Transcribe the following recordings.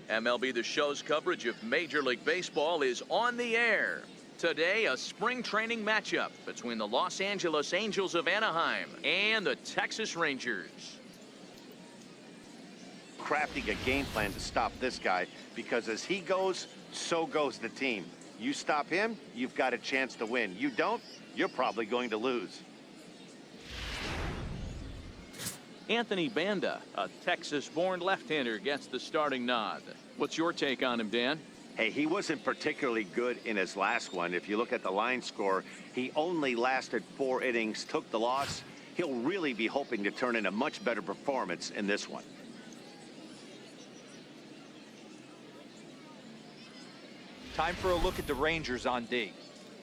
MLB The Show's coverage of Major League Baseball is on the air. Today, a spring training matchup between the Los Angeles Angels of Anaheim and the Texas Rangers. Crafting a game plan to stop this guy, because as he goes, so goes the team. You stop him, you've got a chance to win. You don't, you're probably going to lose. Anthony Banda, a Texas-born left-hander, gets the starting nod. What's your take on him, Dan? Hey, he wasn't particularly good in his last one. If you look at the line score, he only lasted 4 innings, took the loss. He'll really be hoping to turn in a much better performance in this one. Time for a look at the Rangers on D.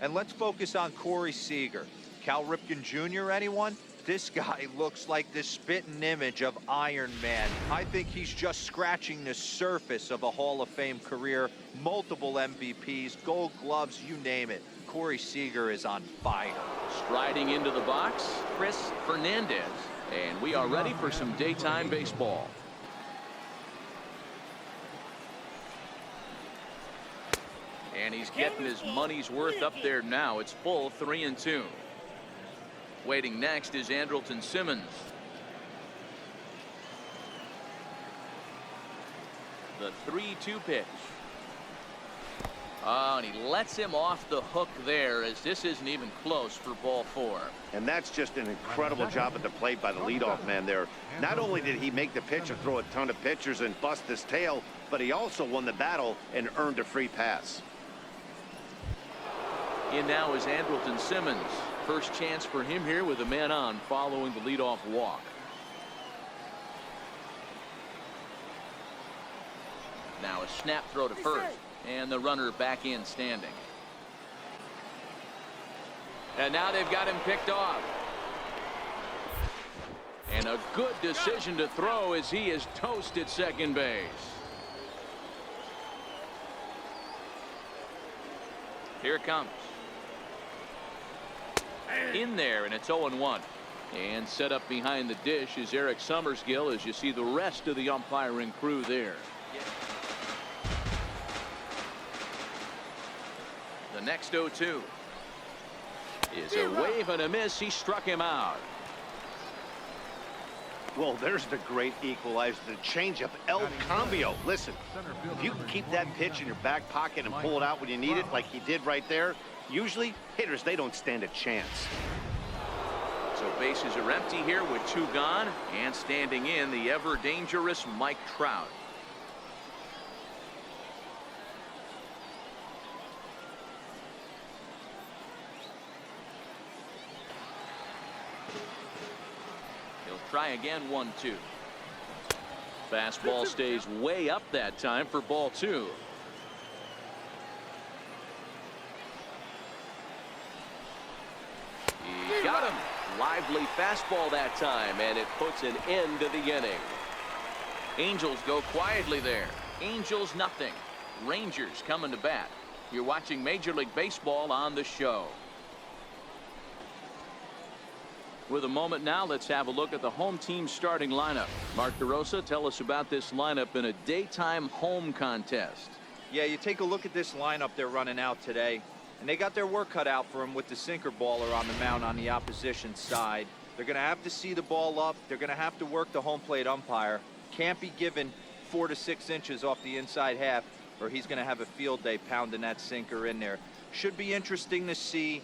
And let's focus on Corey Seager. Cal Ripken Jr., anyone? This guy looks like the spitting image of Iron Man. I think he's just scratching the surface of a Hall of Fame career. Multiple MVPs, Gold Gloves, you name it. Corey Seager is on fire. Striding into the box, Chris Fernandez. And we are ready for some daytime baseball. And he's getting his money's worth up there now. It's full 3-2. Waiting next is Andrelton Simmons. The 3-2 pitch. Oh, and he lets him off the hook there, as this isn't even close for ball 4. And that's just an incredible job at the plate by the leadoff man there. Not only did he make the pitch and throw a ton of pitchers and bust his tail, but he also won the battle and earned a free pass. In now is Andrelton Simmons. First chance for him here with a man on following the leadoff walk. Now a snap throw to first, and the runner back in standing. And now they've got him picked off. And a good decision to throw as he is toast at second base. Here it comes. In there, and it's 0-1. And set up behind the dish is Eric Summersgill, as you see the rest of the umpiring crew there. The next 0-2 is a wave and a miss. He struck him out. Well, there's the great equalizer, the changeup El Cambio. Listen, if you can keep that pitch in your back pocket and pull it out when you need it, like he did right there, usually hitters, they don't stand a chance. So bases are empty here with 2 gone, and standing in the ever dangerous Mike Trout. He'll try again. 1-2. Fastball stays way up that time for ball 2. He got him. Lively fastball that time, and it puts an end to the inning. Angels go quietly there. Angels nothing. Rangers coming to bat. You're watching Major League Baseball on The Show. With a moment now, let's have a look at the home team starting lineup. Mark DeRosa, tell us about this lineup in a daytime home contest. Yeah, you take a look at this lineup they're running out today. And they got their work cut out for them with the sinker baller on the mound on the opposition side. They're going to have to see the ball up. They're going to have to work the home plate umpire. Can't be given 4 to 6 inches off the inside half, or he's going to have a field day pounding that sinker in there. Should be interesting to see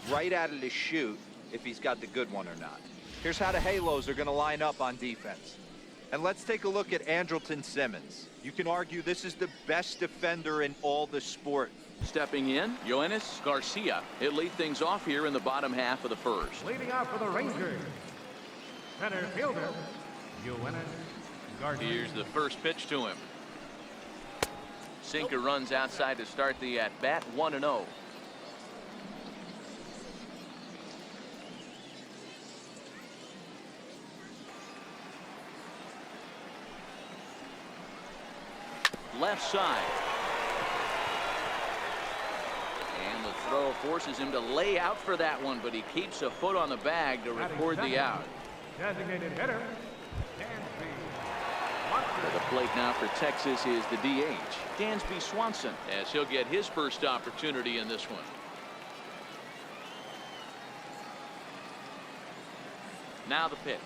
right out of the chute if he's got the good one or not. Here's how the Halos are going to line up on defense. And let's take a look at Andrelton Simmons. You can argue this is the best defender in all the sport. Stepping in, Yoenis Garcia. He'll lead things off here in the bottom half of the first. Leading off for the Rangers, center fielder, Yoenis Garcia. Here's the first pitch to him. Sinker runs outside to start the at-bat. 1-0. left side. And the throw forces him to lay out for that one, but he keeps a foot on the bag to record the out. Designated hitter, To the plate now for Texas is the DH, Dansby Swanson, as he'll get his first opportunity in this one. Now the pitch.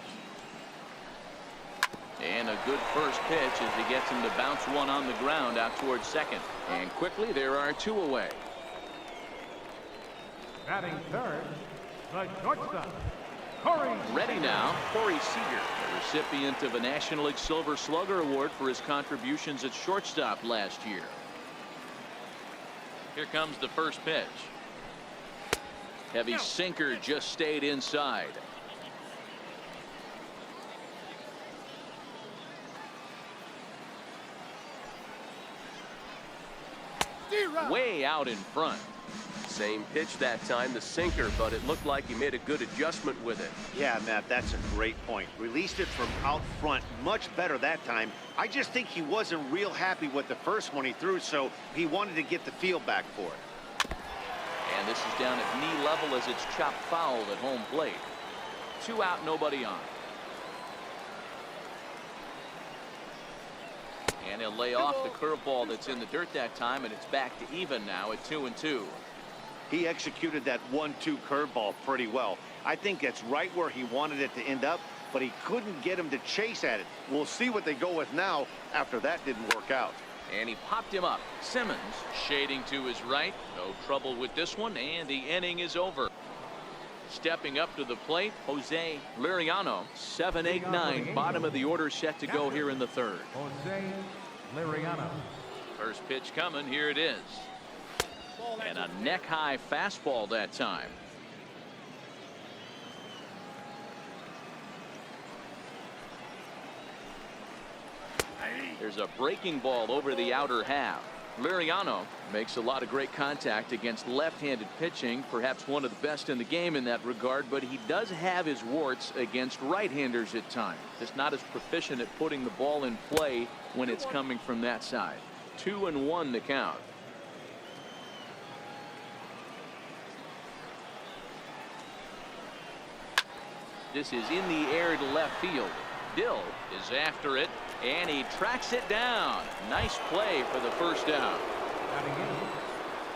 And a good first pitch as he gets him to bounce one on the ground out towards second. And quickly there are two away. batting third, the shortstop, Corey. Ready now, Corey Seager, the recipient of a National League Silver Slugger Award for his contributions at shortstop last year. Here comes the first pitch. Heavy sinker just stayed inside. Way out in front. Same pitch that time, the sinker, but it looked like he made a good adjustment with it. Yeah, Matt, that's a great point. Released it from out front much better that time. I just think he wasn't real happy with the first one he threw, so he wanted to get the feel back for it. And this is down at knee level as it's chopped foul at home plate. 2 out, nobody on. And he'll lay off the curveball that's in the dirt that time, and it's back to even now at 2-2. He executed that 1-2 curveball pretty well. I think that's right where he wanted it to end up, but he couldn't get him to chase at it. We'll see what they go with now after that didn't work out. And he popped him up. Simmons shading to his right. No trouble with this one, and the inning is over. Stepping up to the plate, Jose Liriano. 7-8-9, bottom of the order set to go here in the third. Jose Liriano. First pitch coming. Here it is. And a neck-high fastball that time. There's a breaking ball over the outer half. Liriano makes a lot of great contact against left-handed pitching, perhaps one of the best in the game in that regard, but he does have his warts against right-handers at times. Just not as proficient at putting the ball in play when it's coming from that side. 2-1 the count. This is in the air to left field. Dill is after it, and he tracks it down. Nice play for the first out. Batting in,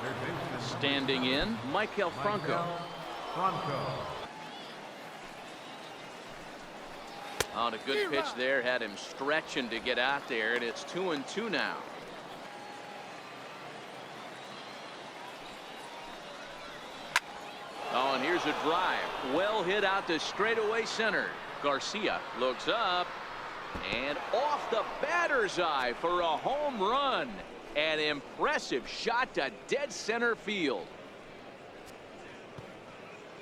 third baseman. Standing in, Michael Franco. On a good pitch there, had him stretching to get out there, and it's 2-2 now. Oh, and here's a drive. Well hit out to straightaway center. Garcia looks up and off the batter's eye for a home run. An impressive shot to dead center field.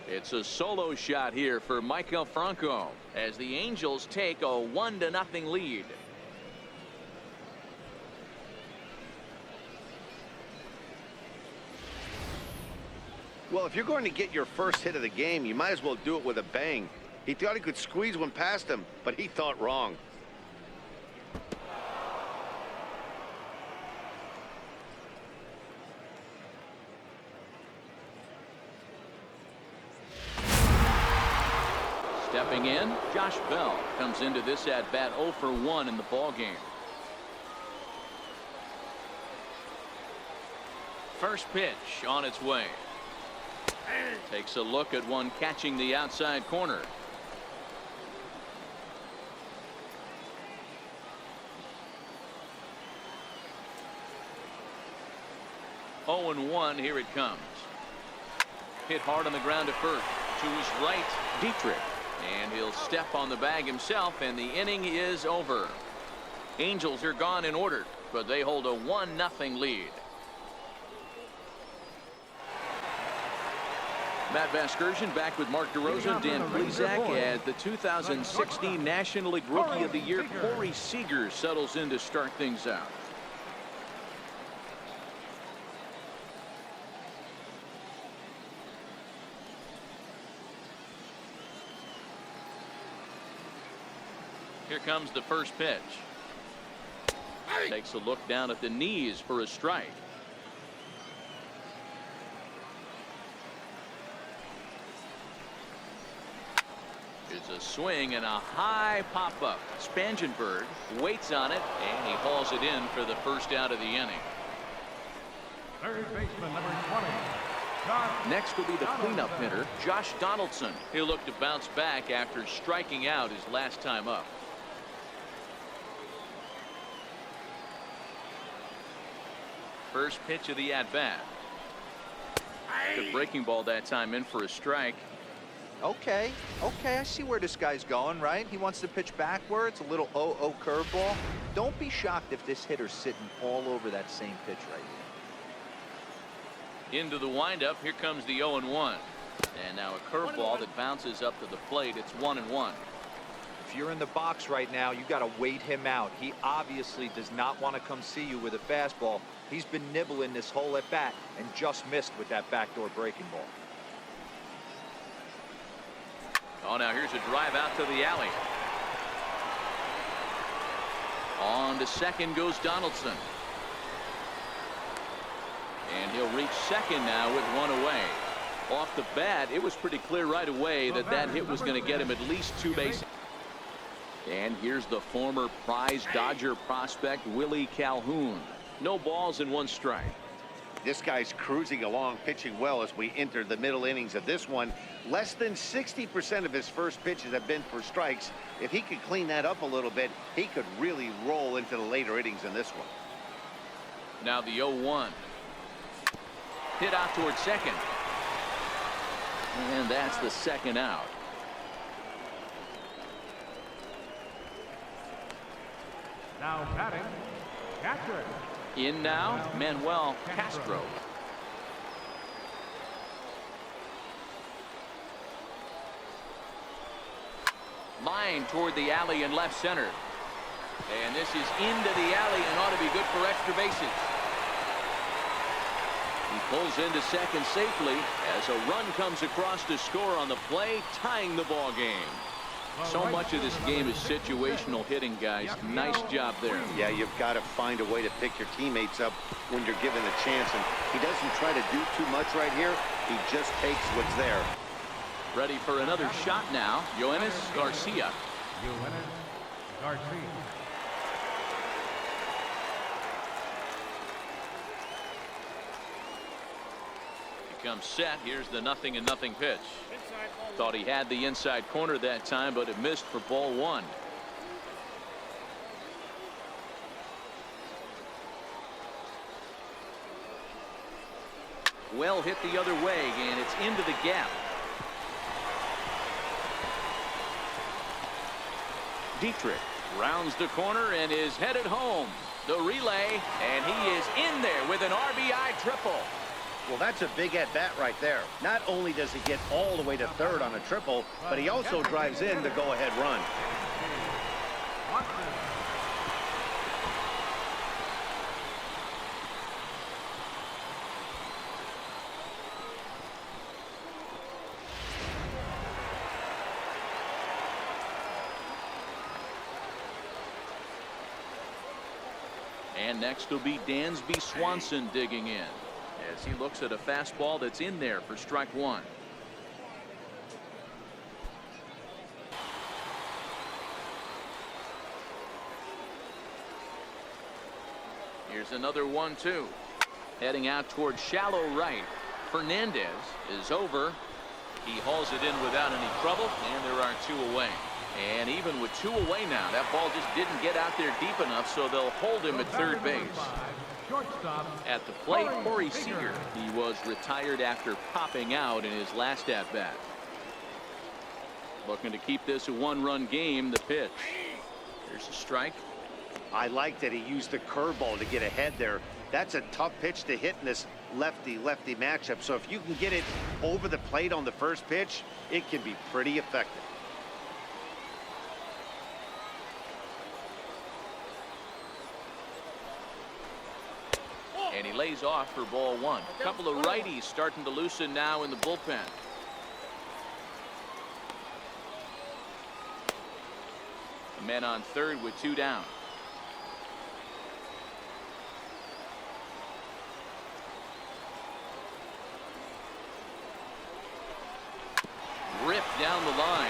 It's a solo shot here for Michael Franco as the Angels take a 1-0 lead. Well, if you're going to get your first hit of the game, you might as well do it with a bang. He thought he could squeeze one past him, but he thought wrong. Stepping in, Josh Bell comes into this at bat 0 for 1 in the ball game. First pitch on its way. Takes a look at one catching the outside corner. Oh, and 1, here it comes. Hit hard on the ground at first. To his right, Dietrich. And he'll step on the bag himself, and the inning is over. Angels are gone in order, but they hold a 1-0 lead. Matt Vasgersian back with Mark DeRosa and Dan Plesac as the 2016 National League Rookie of the Year, Corey Seager, settles in to start things out. Here comes the first pitch. Takes a look down at the knees for a strike. It's a swing and a high pop-up. Spangenberg waits on it, and he hauls it in for the first out of the inning. Third baseman, number 20. Josh Next will be the cleanup Donaldson. hitter, Josh Donaldson. He'll look to bounce back after striking out his last time up. First pitch of the at-bat. Good breaking ball that time, in for a strike. Okay, I see where this guy's going, right? He wants to pitch backwards, a little 0-0 curveball. Don't be shocked if this hitter's sitting all over that same pitch right here. Into the windup. Here comes the 0-1. And now a curveball that bounces up to the plate. It's 1-1. If you're in the box right now, you got to wait him out. He obviously does not want to come see you with a fastball. He's been nibbling this whole at bat and just missed with that backdoor breaking ball. Oh, now here's a drive out to the alley. On to second goes Donaldson. And he'll reach second now with one away. Off the bat, it was pretty clear right away that that hit was going to get him at least 2 bases. And here's the former prize Dodger prospect, Willie Calhoun. No balls and 1 strike. This guy's cruising along, pitching well as we enter the middle innings of this one. Less than 60% of his first pitches have been for strikes. If he could clean that up a little bit, he could really roll into the later innings in this one. Now the 0-1. Hit out towards second. And that's the second out. Now batting, catcher. In now, Manuel Castro. Line toward the alley in left center. And this is into the alley and ought to be good for extra bases. He pulls into second safely as a run comes across to score on the play, tying the ball game. So much of this game is situational hitting, guys. Nice job there. Yeah, you've got to find a way to pick your teammates up when you're given a chance. And he doesn't try to do too much right here. He just takes what's there. Ready for another shot now. Yoenis Garcia. Yoenis Garcia. He comes set. Here's the 0-0 pitch. Thought he had the inside corner that time, but it missed for ball 1. Well hit the other way, and it's into the gap. Dietrich rounds the corner and is headed home. The relay, and he is in there with an RBI triple. Well, that's a big at-bat right there. Not only does he get all the way to third on a triple, but he also drives in the go-ahead run. And next will be Dansby Swanson digging in as he looks at a fastball that's in there for strike 1. Here's another 1-2. Heading out toward shallow right. Fernandez is over. He hauls it in without any trouble, and there are 2 away. And even with 2 away now, that ball just didn't get out there deep enough, so they'll hold him at third base. At the plate, Corey Seager. He was retired after popping out in his last at-bat. Looking to keep this a 1-run game. The pitch. Here's a strike. I like that he used the curveball to get ahead there. That's a tough pitch to hit in this lefty-lefty matchup. So if you can get it over the plate on the first pitch, it can be pretty effective. And he lays off for ball 1. A couple of righties starting to loosen now in the bullpen. The men on third with 2 down. ripped down the line,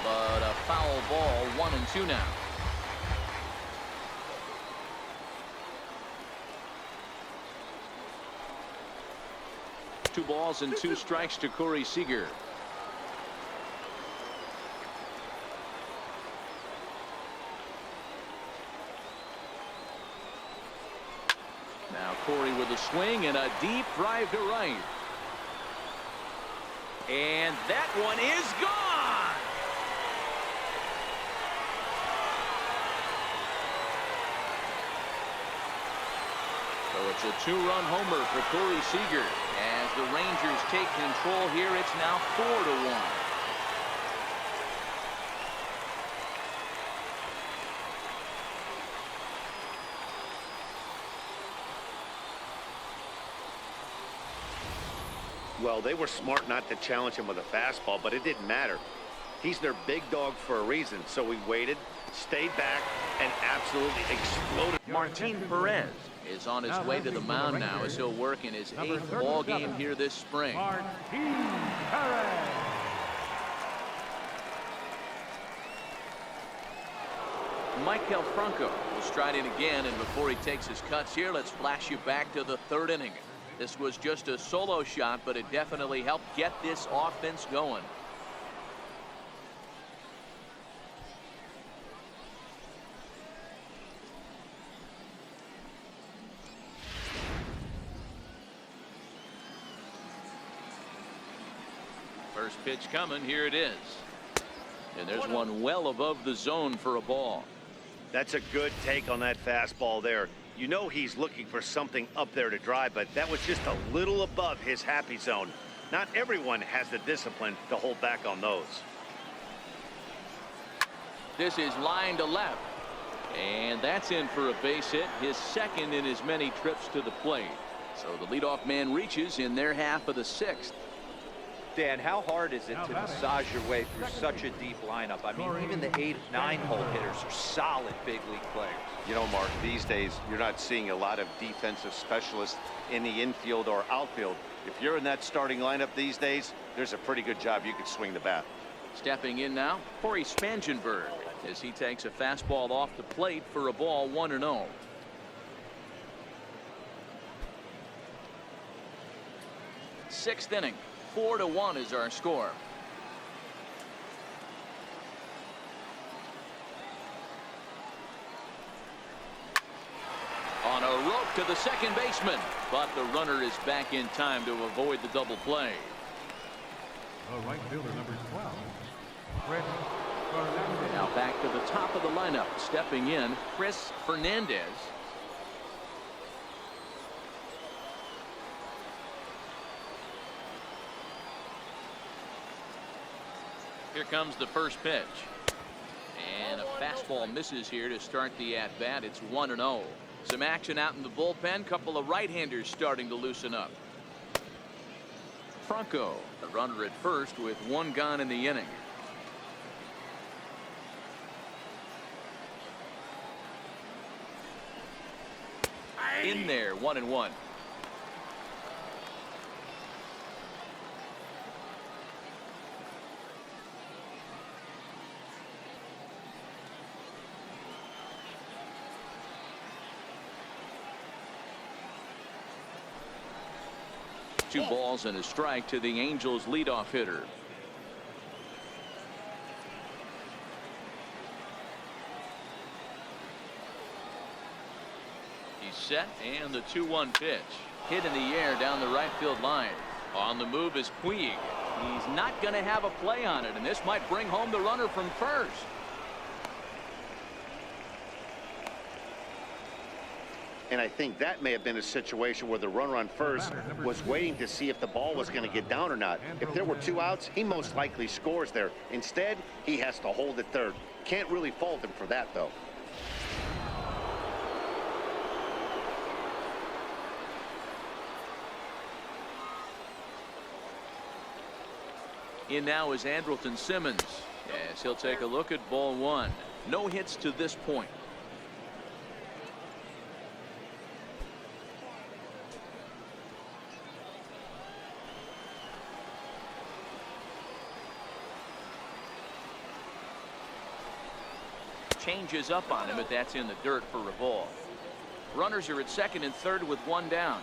but a foul ball, 1-2 now. Two balls and 2 strikes to Corey Seager. Now Corey with a swing and a deep drive to right. And that one is gone. So it's a 2-run homer for Corey Seager. As the Rangers take control here, it's now 4-1. Well, they were smart not to challenge him with a fastball, but it didn't matter. He's their big dog for a reason, so we waited, stayed back, and absolutely exploded. Martin Perez is on his way to the mound now as he'll work in his 8th ball game here this spring. Martin Perez. Michael Franco will stride in again, and before he takes his cuts here, let's flash you back to the 3rd inning. This was just a solo shot, but it definitely helped get this offense going. First pitch coming, here it is. And there's one well above the zone for a ball. That's a good take on that fastball there. You know he's looking for something up there to drive, but that was just a little above his happy zone. Not everyone has the discipline to hold back on those. This is line to left. And that's in for a base hit, his 2nd in as many trips to the plate. So the leadoff man reaches in their half of the 6th. Dan, how hard is it to massage your way through such a deep lineup? I mean, even the 8, 9-hole hitters are solid big league players. You know, Mark, these days you're not seeing a lot of defensive specialists in the infield or outfield. If you're in that starting lineup these days, there's a pretty good job you could swing the bat. Stepping in now, Corey Spangenberg, as he takes a fastball off the plate for a ball, 1-0. Sixth inning, 4-1 is our score. On a rope to the second baseman, but the runner is back in time to avoid the double play. The right fielder, number 12, Chris Fernandez. Now back to the top of the lineup, stepping in, Chris Fernandez. Here comes the first pitch. And a fastball misses here to start the at-bat. It's 1-0. Some action out in the bullpen. Couple of right-handers starting to loosen up. Franco, the runner at first with 1 gone in the inning. In there, 1-1. Two balls and a strike to the Angels leadoff hitter. He's set, and the 2-1 pitch hit in the air down the right field line. On the move is Puig. He's not going to have a play on it, and this might bring home the runner from first. And I think that may have been a situation where the runner on first was waiting to see if the ball was going to get down or not. If there were 2 outs, he most likely scores there. Instead, he has to hold at third. Can't really fault him for that, though. In now is Andrelton Simmons, as he'll take a look at ball 1. No hits to this point. changes up on him, but that's in the dirt for a ball. Runners are at second and third with one down.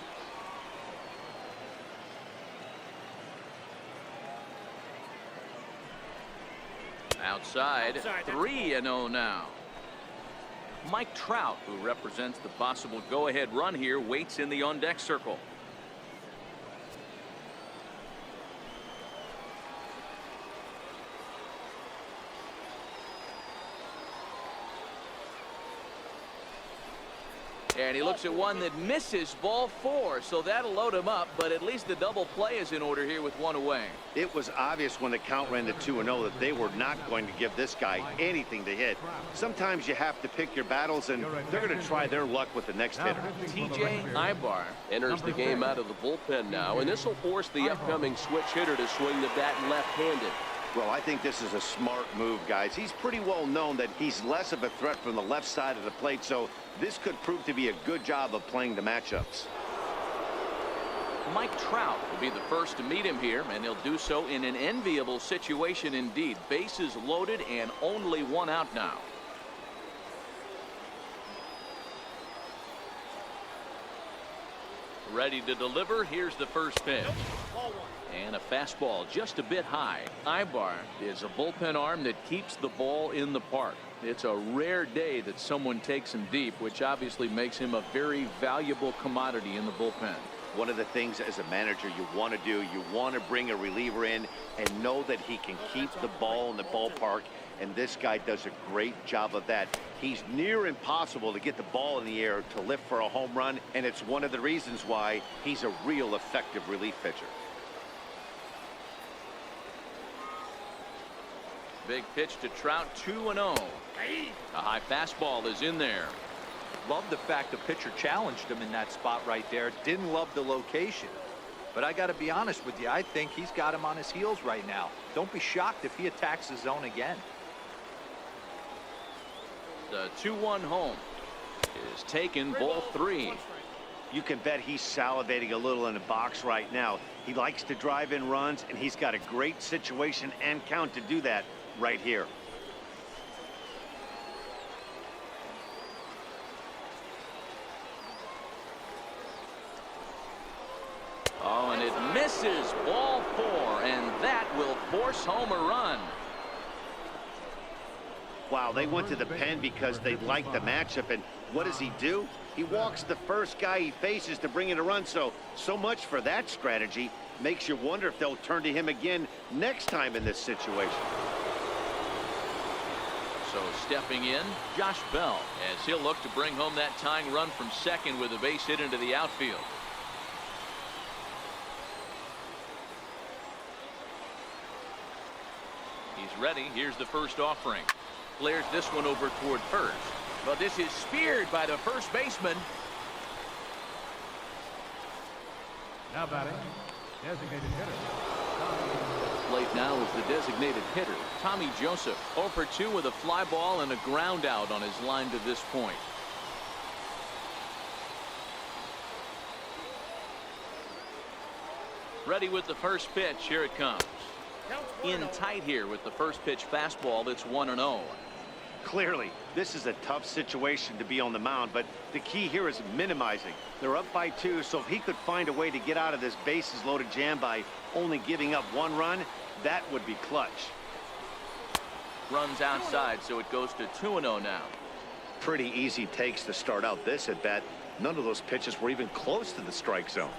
Outside 3-0 now. Mike Trout, who represents the possible go-ahead run here, waits in the on-deck circle. And he looks at one that misses, ball 4, so that'll load him up, but at least the double play is in order here with one away. It was obvious when the count ran to 2-0 that they were not going to give this guy anything to hit. Sometimes you have to pick your battles, and they're going to try their luck with the next hitter. TJ Ibar Enters the game out of the bullpen now, and this will force the upcoming switch hitter to swing the bat left-handed. Well, I think this is a smart move, guys. He's pretty well known that he's less of a threat from the left side of the plate, so this could prove to be a good job of playing the matchups. Mike Trout will be the first to meet him here, and he'll do so in an enviable situation indeed. Bases loaded and only one out now. Ready to deliver. Here's the first pitch. And a fastball just a bit high. Ibar is a bullpen arm that keeps the ball in the park. It's a rare day that someone takes him deep, which obviously makes him a very valuable commodity in the bullpen. One of the things as a manager you want to do, you want to bring a reliever in and know that he can keep the ball in the ballpark, and this guy does a great job of that. He's near impossible to get the ball in the air to lift for a home run, and it's one of the reasons why he's a real effective relief pitcher. Big pitch to Trout, 2-0. A high fastball is in there. Love the fact the pitcher challenged him in that spot right there. Didn't love the location. But I got to be honest with you, I think he's got him on his heels right now. Don't be shocked if he attacks the zone again. The 2-1 home is taken, ball 3. You can bet he's salivating a little in the box right now. He likes to drive in runs, and he's got a great situation and count to do that right here. Oh, and it misses, ball 4, and that will force home a run. Wow, they went to the pen because they like the matchup, and what does he do? He walks the first guy he faces to bring in a run, so much for that strategy. Makes you wonder if they'll turn to him again next time in this situation. So stepping in, Josh Bell, as he'll look to bring home that tying run from second with a base hit into the outfield. He's ready. Here's the first offering. Flares this one over toward first. But this is speared by the first baseman. Now batting, designated hitter. Plate now is the designated hitter, Tommy Joseph. 0 for 2 with a fly ball and a ground out on his line to this point. Ready with the first pitch. Here it comes. In tight here with the first pitch fastball. It's 1-0. Clearly, this is a tough situation to be on the mound, but the key here is minimizing. They're up by 2, so if he could find a way to get out of this bases loaded jam by only giving up 1 run, that would be clutch. Runs outside, so it goes to 2-0 now. Pretty easy takes to start out this at bat. None of those pitches were even close to the strike zone.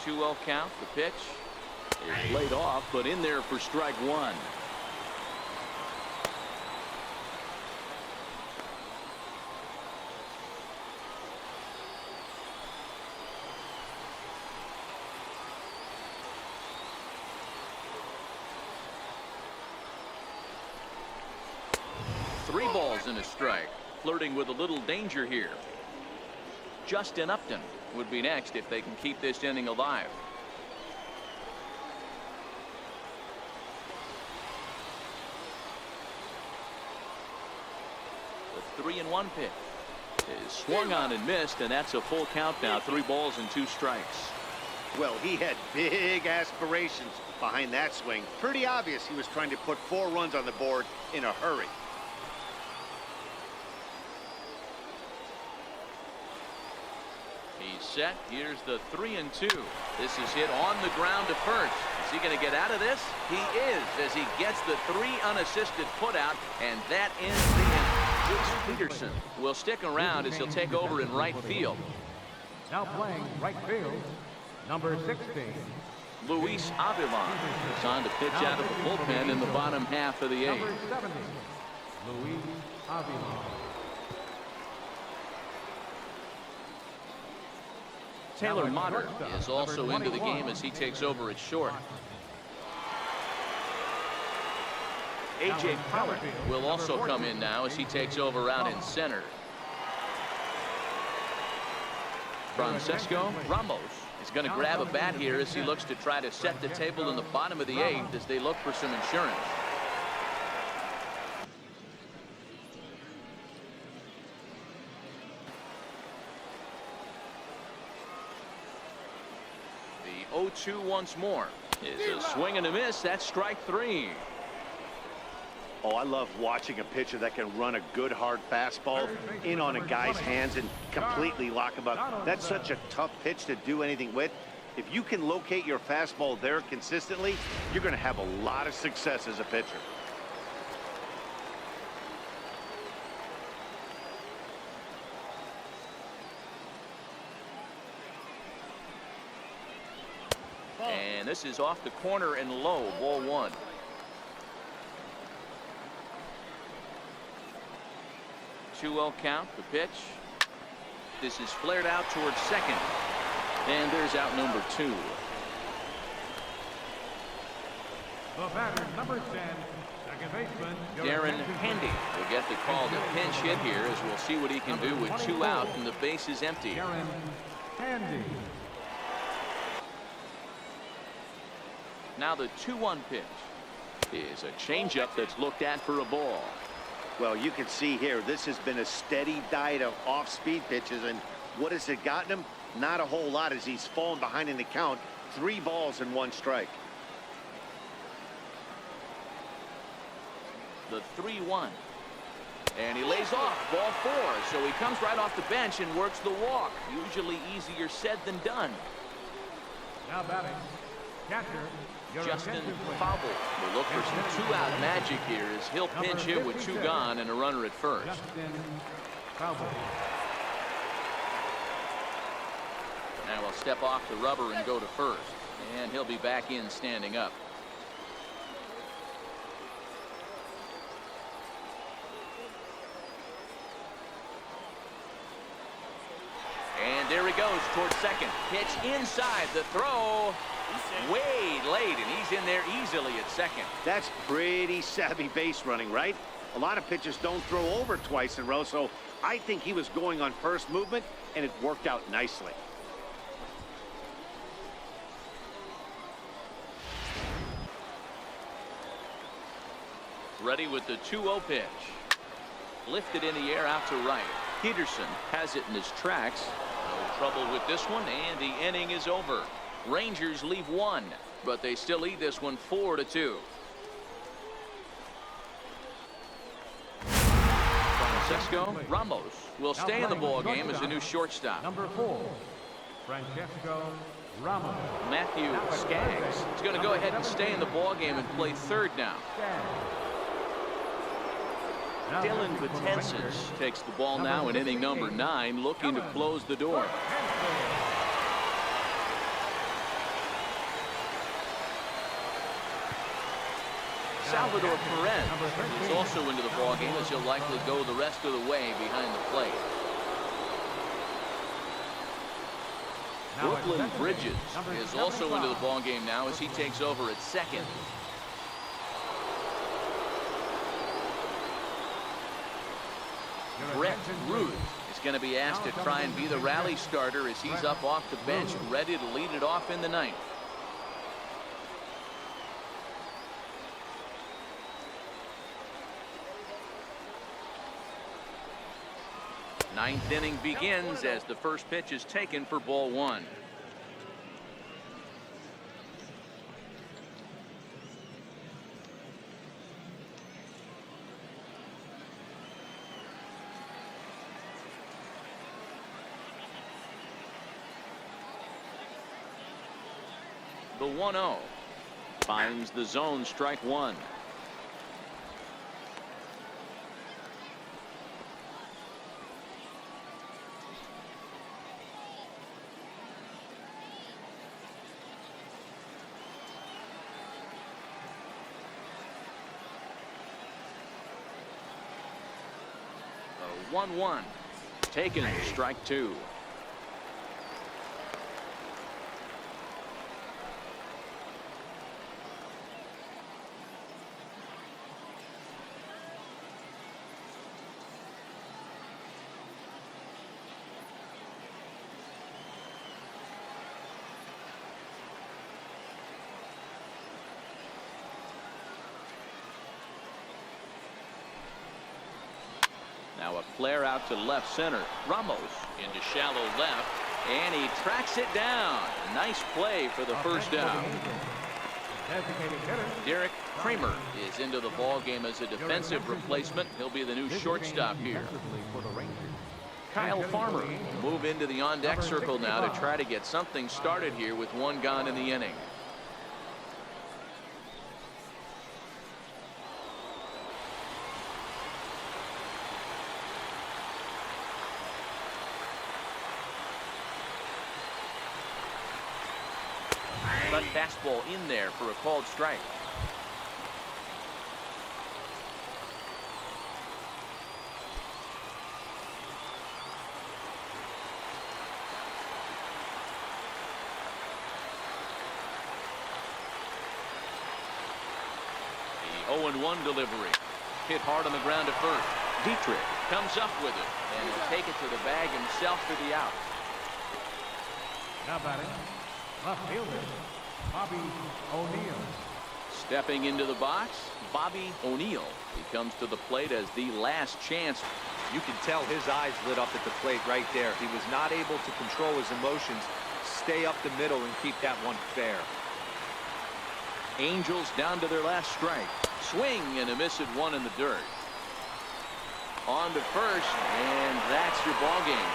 Two-0 count. The pitch is laid off, but in there for strike 1. Three balls and a strike. Flirting with a little danger here. Justin Upton would be next if they can keep this inning alive. The 3-1 pitch is swung on and missed, and that's a full count now. 3 balls and 2 strikes. Well, he had big aspirations behind that swing. Pretty obvious he was trying to put 4 runs on the board in a hurry. He's set. Here's the 3-2. This is hit on the ground to first. Is he going to get out of this? He is, as he gets the 3 unassisted putout, and that ends the inning. Peterson will stick around as he'll take over in right field. Now playing right field, number 60. Luis Avilan is on to pitch out of the bullpen in the bottom half of the 8th. Number 70, Luis Avila. Taylor Motter is also into the game as he takes over at short. A.J. Pollard will also come in now as he takes over out in center. Francesco Ramos is going to grab a bat here as he looks to try to set the table in the bottom of the 8th as they look for some insurance. The 0-2 once more is a swing and a miss. That's strike 3. Oh, I love watching a pitcher that can run a good hard fastball in on a guy's hands and completely lock him up. That's such a tough pitch to do anything with. If you can locate your fastball there consistently, you're going to have a lot of success as a pitcher. And this is off the corner and low, ball 1. Two-0 count, the pitch. This is flared out towards second. And there's out number 2. The batter, number 10, second baseman, Darren Handy will get the call to pinch hit here as we'll see what he can do with 2 out and the base is empty. Darren Handy. Now the 2-1 pitch is a changeup that's looked at for a ball. Well, you can see here, this has been a steady diet of off-speed pitches, and what has it gotten him? Not a whole lot as he's fallen behind in the count. 3 balls and 1 strike. The 3-1. And he lays off, ball 4. So he comes right off the bench and works the walk. Usually easier said than done. Now batting, catcher, Justin Fowle will look for some 2-out magic here as he'll pinch hit with 2 gone and a runner at first. Justin Fowle. Now he'll step off the rubber and go to first. And he'll be back in standing up. And there he goes towards second. Pitch inside, the throw way late, and he's in there easily at second. That's pretty savvy base running, right? A lot of pitchers don't throw over twice in a row, so I think he was going on first movement, and it worked out nicely. Ready with the 2-0 pitch. Lifted in the air out to right. Peterson has it in his tracks. No trouble with this one, and the inning is over. Rangers leave 1, but they still lead this one 4-2. Francesco Ramos will stay in the ball game as the new shortstop. Number 4, Francesco Ramos. Matthew Skaggs is going to go ahead and stay in the ball game and play third now. Dylan Betances takes the ball now in inning number 9, looking to close the door. Salvador Perez is also into the ballgame as he'll likely go the rest of the way behind the plate. Brooklyn Bridges is also into the ballgame now as he takes over at second. Brett Ruth is going to be asked to try and be the rally starter as he's up off the bench, ready to lead it off in the 9th. Ninth inning begins as the first pitch is taken for ball 1. 1-0. Finds the zone, strike one. A 1-1. Taken, strike two. Now a flare out to left center. Ramos into shallow left, and he tracks it down. Nice play for the first down. Designated hitter. Derek Kramer is into the ball game as a defensive replacement. He'll be the new shortstop here. For the Rangers. Kyle Farmer will move into the on-deck circle now to try to get something started here with one gone in the inning. But fastball in there for a called strike. The 0-1 delivery. Hit hard on the ground to first. Dietrich comes up with it, and he'll take it to the bag himself for the out. Now batting, left fielder, Bobby O'Neill. Stepping into the box, Bobby O'Neill. He comes to the plate as the last chance. You can tell his eyes lit up at the plate right there. He was not able to control his emotions, stay up the middle, and keep that one fair. Angels down to their last strike. Swing and a miss at one in the dirt. On to first, and that's your ball game.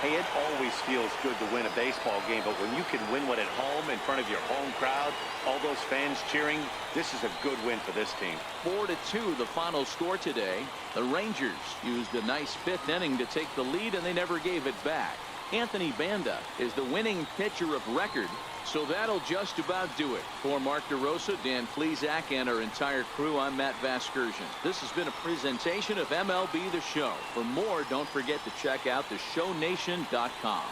Hey, it always feels good to win a baseball game, but when you can win one at home in front of your home crowd, all those fans cheering, this is a good win for this team. 4-2 the final score today. The Rangers used a nice fifth inning to take the lead, and they never gave it back. Anthony Banda is the winning pitcher of record, so that'll just about do it. For Mark DeRosa, Dan Plesac, and our entire crew, I'm Matt Vasgersian. This has been a presentation of MLB The Show. For more, don't forget to check out theshownation.com.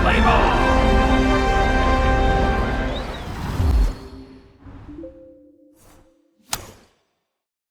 Play ball.